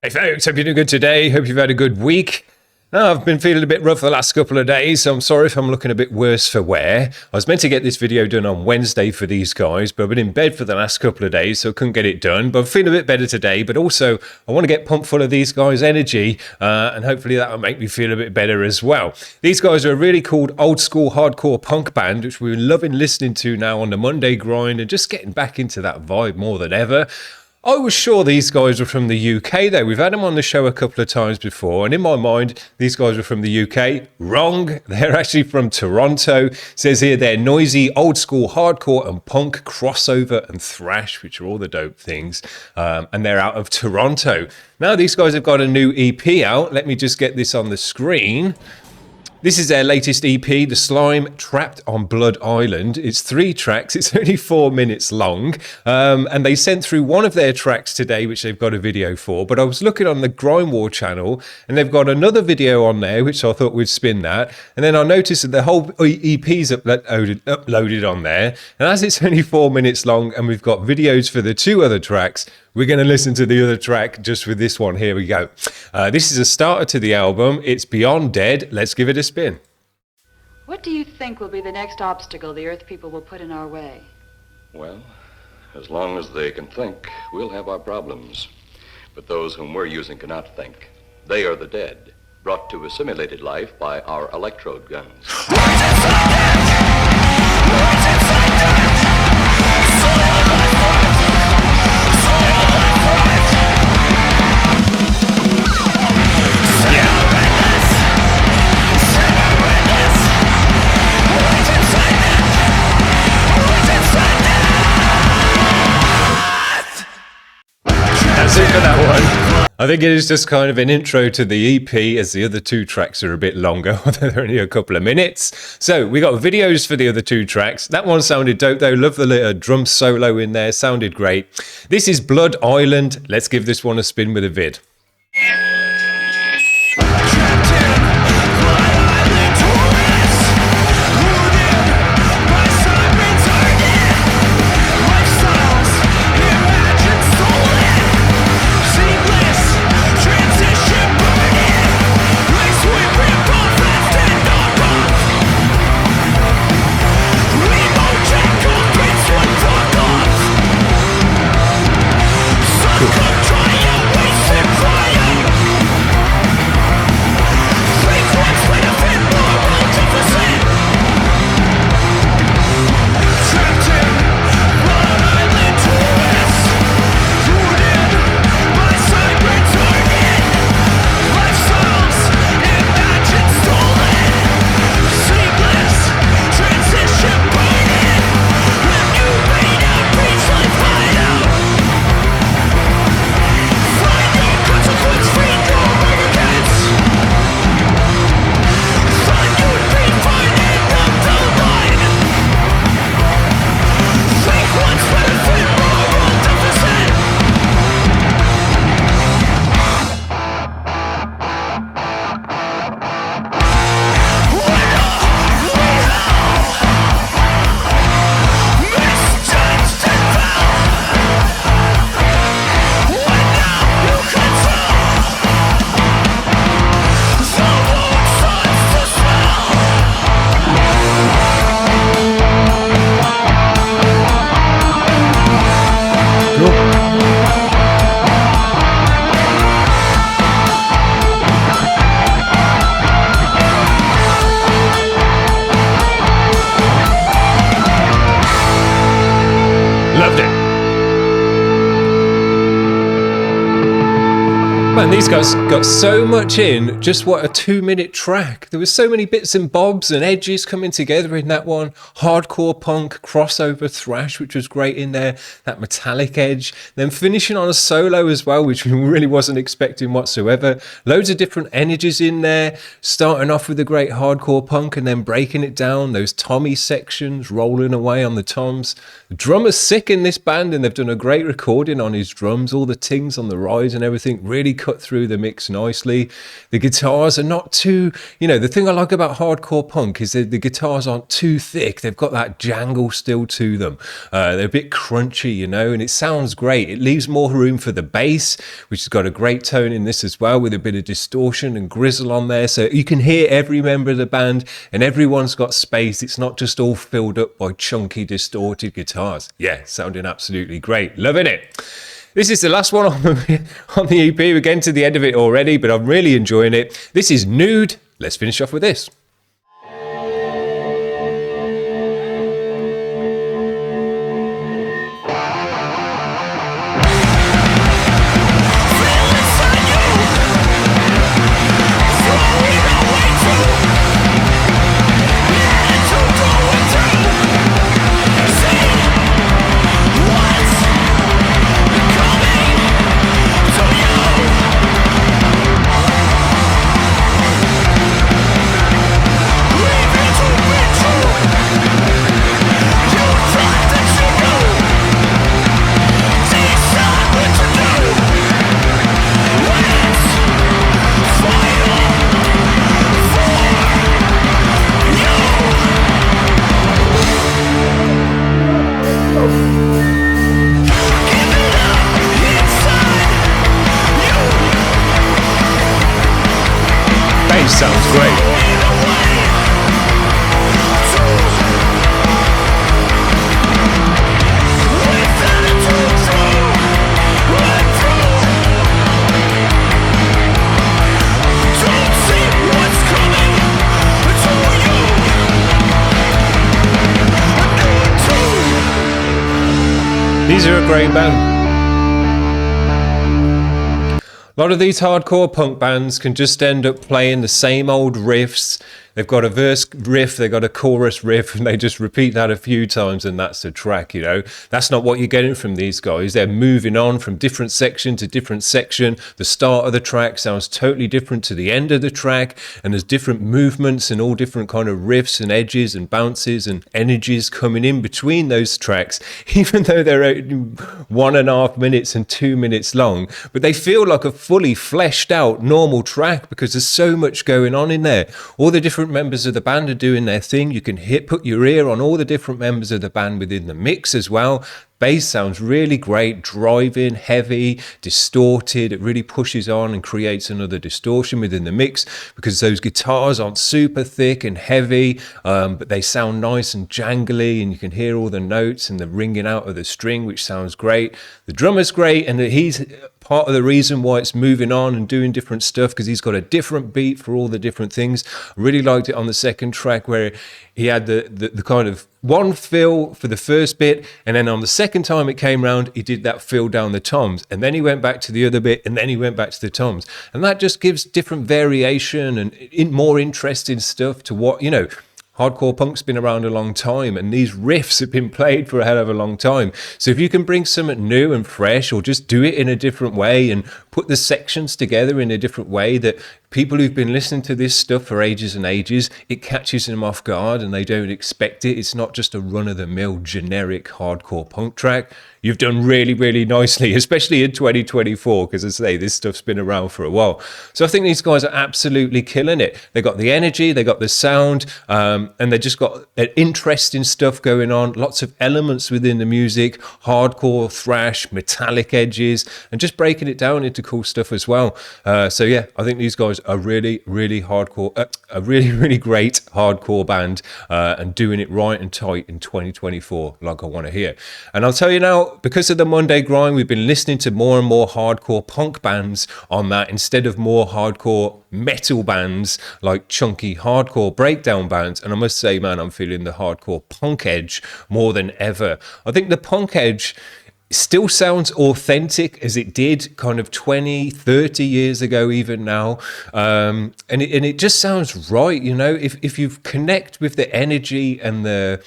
Hey folks, hope you're doing good today. Hope you've had a good week. I've been feeling a bit rough the last couple of days, so I'm sorry if I'm looking a bit worse for wear. I was meant to get this video done on Wednesday for these guys, but I've been in bed for the last couple of days, so I couldn't get it done. But I'm feeling a bit better today, but also I want to get pumped full of these guys' energy, and hopefully that will make me feel a bit better as well. These guys are a really cool old school hardcore punk band, which we're loving listening to now on the Monday grind and just getting back into that vibe more than ever. I was sure these guys were from the UK though. We've had them on the show a couple of times before, and in my mind, these guys were from the UK. Wrong. They're actually from Toronto. It says here they're noisy, old school, hardcore and punk, crossover and thrash, which are all the dope things. And they're out of Toronto. Now these guys have got a new EP out. Let me just get this on the screen. This is their latest EP, The Slime Trapped on Blood Island. It's 3 tracks. It's only 4 minutes long. And they sent through one of their tracks today, which they've got a video for. But I was looking on the Grime War channel, and they've got another video on there, which I thought would spin that. And then I noticed that the whole EP's uploaded on there. And as it's only 4 minutes long, and we've got videos for the 2 other tracks, we're going to listen to the other track just with this one. Here we go. This is a starter to the album. It's Beyond Dead. Let's give it a spin. What do you think will be the next obstacle the Earth people will put in our way? Well, as long as they can think, we'll have our problems. But those whom we're using cannot think. They are the dead, brought to a simulated life by our electrode guns. That's it for that one. I think it is just kind of an intro to the EP, as the other 2 tracks are a bit longer, although they're only a couple of minutes. So we got videos for the other 2 tracks. That one sounded dope though. Love the little drum solo in there. Sounded great. This is Blood Island. Let's give this one a spin with a vid. Loved it. Man, these guys got so much in just what a 2-minute track. There was so many bits and bobs and edges coming together in that one. Hardcore punk, crossover thrash, which was great in there. That metallic edge. Then finishing on a solo as well, which we really wasn't expecting whatsoever. Loads of different energies in there. Starting off with a great hardcore punk and then breaking it down. Those Tommy sections, rolling away on the toms. The drummer's sick in this band and they've done a great recording on his drums. All the tings on the rise and everything. Really cool. cut through the mix nicely. The guitars are not too, the thing I like about hardcore punk is that the guitars aren't too thick. They've got that jangle still to them. They're a bit crunchy, and it sounds great. It leaves more room for the bass, which has got a great tone in this as well, with a bit of distortion and grizzle on there. So you can hear every member of the band and everyone's got space. It's not just all filled up by chunky, distorted guitars. Yeah, sounding absolutely great. Loving it. This is the last one on the EP. We're getting to the end of it already, but I'm really enjoying it. This is Nude. Let's finish off with this. Sounds great. These are a great band. A lot of these hardcore punk bands can just end up playing the same old riffs. They've got a verse riff, they've got a chorus riff, and they just repeat that a few times and that's the track, That's not what you're getting from these guys. They're moving on from different section to different section. The start of the track sounds totally different to the end of the track, and there's different movements and all different kind of riffs and edges and bounces and energies coming in between those tracks, even though they're 1.5 minutes and 2 minutes long. But they feel like a fully fleshed out normal track because there's so much going on in there. All the different members of the band are doing their thing. You can put your ear on all the different members of the band within the mix as well. Bass sounds really great, driving, heavy, distorted. It really pushes on and creates another distortion within the mix because those guitars aren't super thick and heavy, but they sound nice and jangly, and you can hear all the notes and the ringing out of the string, which sounds great. The drummer's great, and he's part of the reason why it's moving on and doing different stuff, because he's got a different beat for all the different things. I really liked it on the second track where he had the kind of one fill for the first bit, and then on the second time it came round, he did that fill down the toms, and then he went back to the other bit, and then he went back to the toms, and that just gives different variation and more interesting stuff to what, hardcore punk's been around a long time, and these riffs have been played for a hell of a long time. So if you can bring something new and fresh, or just do it in a different way and put the sections together in a different way that people who've been listening to this stuff for ages and ages, it catches them off guard and they don't expect it. It's not just a run-of-the-mill generic hardcore punk track. You've done really, really nicely, especially in 2024, because as I say, this stuff's been around for a while. So I think these guys are absolutely killing it. They got the energy, they got the sound, and they just got interesting stuff going on. Lots of elements within the music, hardcore, thrash, metallic edges, and just breaking it down into cool stuff as well. So yeah, I think these guys are really, really hardcore, a really, really great hardcore band, and doing it right and tight in 2024, like I want to hear. And I'll tell you now, because of the Monday grind, we've been listening to more and more hardcore punk bands on that instead of more hardcore metal bands like chunky hardcore breakdown bands. And I must say, man, I'm feeling the hardcore punk edge more than ever. I think the punk edge still sounds authentic as it did kind of 20, 30 years ago, even now. And it just sounds right, if you connect with the energy and the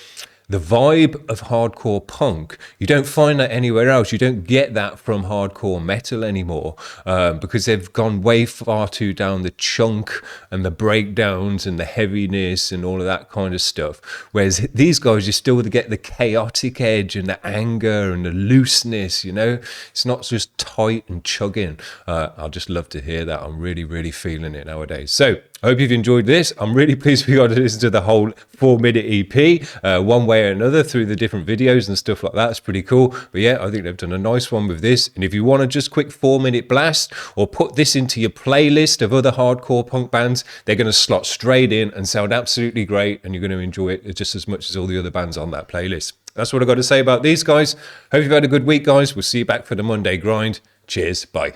the vibe of hardcore punk, you don't find that anywhere else. You don't get that from hardcore metal anymore, because they've gone way far too down the chunk and the breakdowns and the heaviness and all of that kind of stuff. Whereas these guys, you still get the chaotic edge and the anger and the looseness, you know? It's not just tight and chugging. I'll just love to hear that. I'm really, really feeling it nowadays. So I hope you've enjoyed this. I'm really pleased we got to listen to the whole 4-minute EP, one way or another, through the different videos and stuff like that. It's pretty cool. But yeah, I think they've done a nice one with this. And if you want to just quick 4-minute blast, or put this into your playlist of other hardcore punk bands, they're going to slot straight in and sound absolutely great, and you're going to enjoy it just as much as all the other bands on that playlist. That's what I've got to say about these guys. Hope you've had a good week, guys. We'll see you back for the Monday grind. Cheers. Bye.